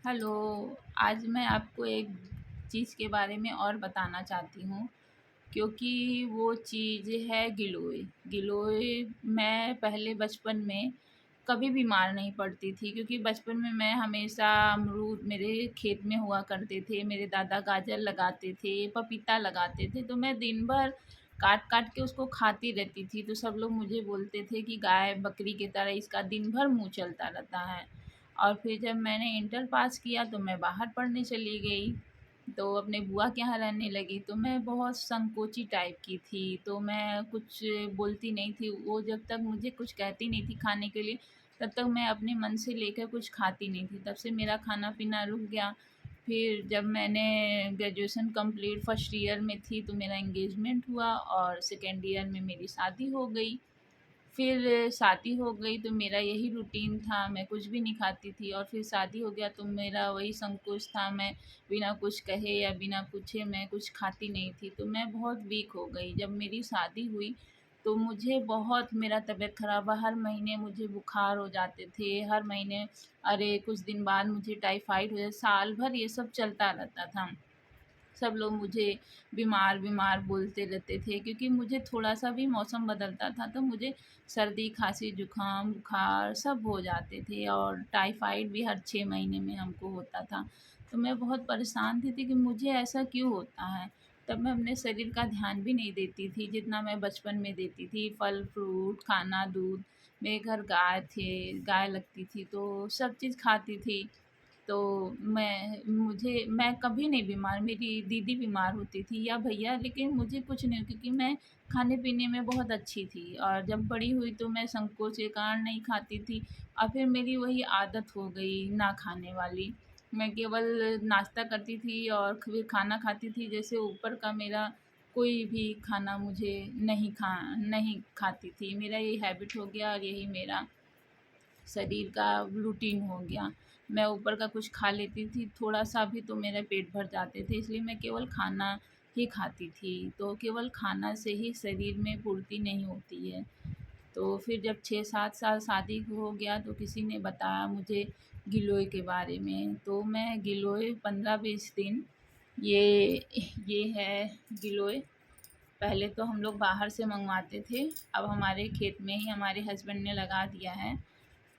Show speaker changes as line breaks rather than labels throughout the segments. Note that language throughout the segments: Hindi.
हेलो। आज मैं आपको एक चीज़ के बारे में और बताना चाहती हूँ, क्योंकि वो चीज़ है गिलोय। गिलोय मैं पहले बचपन में कभी बीमार नहीं पड़ती थी, क्योंकि बचपन में मैं हमेशा अमरूद मेरे खेत में हुआ करते थे, मेरे दादा गाजर लगाते थे, पपीता लगाते थे, तो मैं दिन भर काट-काट के उसको खाती रहती थी। तो सब लोग मुझे बोलते थे कि गाय, बकरी की तरह इसका दिन भर मुँह चलता रहता है। और फिर जब मैंने इंटर पास किया तो मैं बाहर पढ़ने चली गई, तो अपने बुआ के यहाँ रहने लगी। तो मैं बहुत संकोची टाइप की थी, तो मैं कुछ बोलती नहीं थी। वो जब तक मुझे कुछ कहती नहीं थी खाने के लिए, तब तक मैं अपने मन से लेकर कुछ खाती नहीं थी। तब से मेरा खाना-पीना रुक गया। फिर जब मैंने ग्रेजुएशन कंप्लीट फर्स्ट ईयर में थी, तो मेरा एंगेजमेंट हुआ और सेकंड ईयर में मेरी शादी हो गई। फिर शादी हो गई तो मेरा यही रूटीन था, मैं कुछ भी नहीं खाती थी। और फिर शादी हो गया तो मेरा वही संकोच था, मैं बिना कुछ कहे या बिना पूछे मैं कुछ खाती नहीं थी, तो मैं बहुत वीक हो गई। जब मेरी शादी हुई तो मुझे बहुत मेरा तबीयत ख़राब हुआ, हर महीने मुझे बुखार हो जाते थे, हर महीने अरे कुछ दिन बाद मुझे टाइफाइड हो जाए, साल भर ये सब चलता रहता था। सब लोग मुझे बीमार-बीमार बोलते रहते थे, क्योंकि मुझे थोड़ा-सा भी मौसम बदलता था तो मुझे सर्दी, खाँसी, जुकाम, बुखार सब हो जाते थे और टाइफाइड भी हर 6 महीने में हमको होता था। तो मैं बहुत परेशान थी कि मुझे ऐसा क्यों होता है? तब मैं अपने शरीर का ध्यान भी नहीं देती थी जितना मैं बचपन में देती थी। फल-फ्रूट, खाना, दूध, मेरे घर गाय थे, गाय लगती थी तो सब चीज़ खाती थी। तो मैं कभी नहीं बीमार, मेरी दीदी बीमार होती थी या भैया, लेकिन मुझे कुछ नहीं, क्योंकि मैं खाने-पीने में बहुत अच्छी थी। और जब बड़ी हुई तो मैं संकोच के कारण नहीं खाती थी और फिर मेरी वही आदत हो गई ना खाने वाली। मैं केवल नाश्ता करती थी और फिर खाना खाती थी, जैसे ऊपर का मेरा कोई भी खाना मुझे नहीं खाती थी। मेरा ये हैबिट हो गया और यही मेरा शरीर का रूटीन हो गया। मैं ऊपर का कुछ खा लेती थी, थोड़ा-सा भी तो मेरा पेट भर जाते थे, इसलिए मैं केवल खाना ही खाती थी। तो केवल खाना से ही शरीर में पूर्ति नहीं होती है। तो फिर जब 6-7 साल शादी को हो गया तो किसी ने बताया मुझे गिलोय के बारे में, तो मैं गिलोय 15-20 दिन ये ये है गिलोय। पहले तो हम लोग बाहर से मँगवाते थे, अब हमारे खेत में ही हमारे हस्बैंड ने लगा दिया है।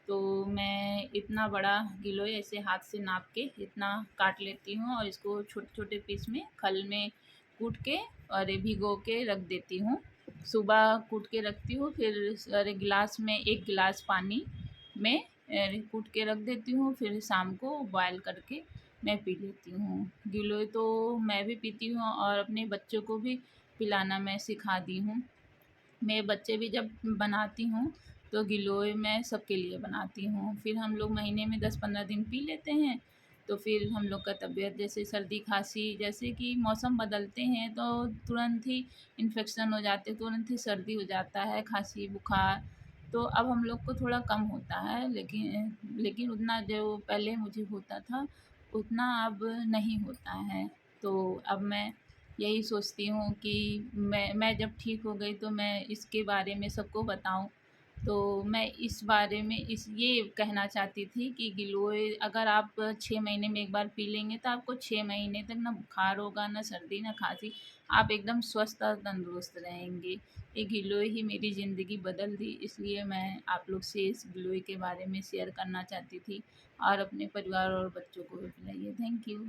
तो मैं इतना बड़ा गिलोय ऐसे हाथ से नाप के इतना काट लेती हूँ और इसको छोटे-छोटे पीस में खल में कूट के और ये भिगो के रख देती हूँ। सुबह कूट के रखती हूँ, फिर अरे गिलास में 1 गिलास पानी में कूट के रख देती हूँ, फिर शाम को बॉयल करके मैं पी लेती हूँ। गिलोय तो मैं भी पीती हूँ और अपने बच्चों को भी पिलाना मैं सिखा दी हूँ। मेरे बच्चे भी जब बनाती हूँ तो गिलोय मैं सबके लिए बनाती हूँ। फिर हम लोग महीने में 10-15 दिन पी लेते हैं, तो फिर हम लोग का तबीयत जैसे सर्दी खाँसी, जैसे कि मौसम बदलते हैं तो तुरंत ही इन्फेक्शन हो जाते हैं, तुरंत ही सर्दी हो जाता है, खाँसी, बुखार। तो अब हम लोग को थोड़ा कम होता है, लेकिन उतना जो पहले मुझे होता था, उतना अब नहीं होता है। तो अब मैं यही सोचती हूँ कि मैं जब ठीक हो गई तो मैं इसके बारे में सबको बताऊँ। तो मैं इस बारे में इस ये कहना चाहती थी कि गिलोय अगर आप 6 महीने में 1 बार पी लेंगे तो आपको 6 महीने तक ना बुखार होगा, ना सर्दी, ना खाँसी। आप एकदम स्वस्थ और तंदुरुस्त रहेंगे। ये गिलोय ही मेरी ज़िंदगी बदल दी, इसलिए मैं आप लोग से इस गिलोय के बारे में शेयर करना चाहती थी और अपने परिवार और बच्चों को भी पिलाइए। Thank you.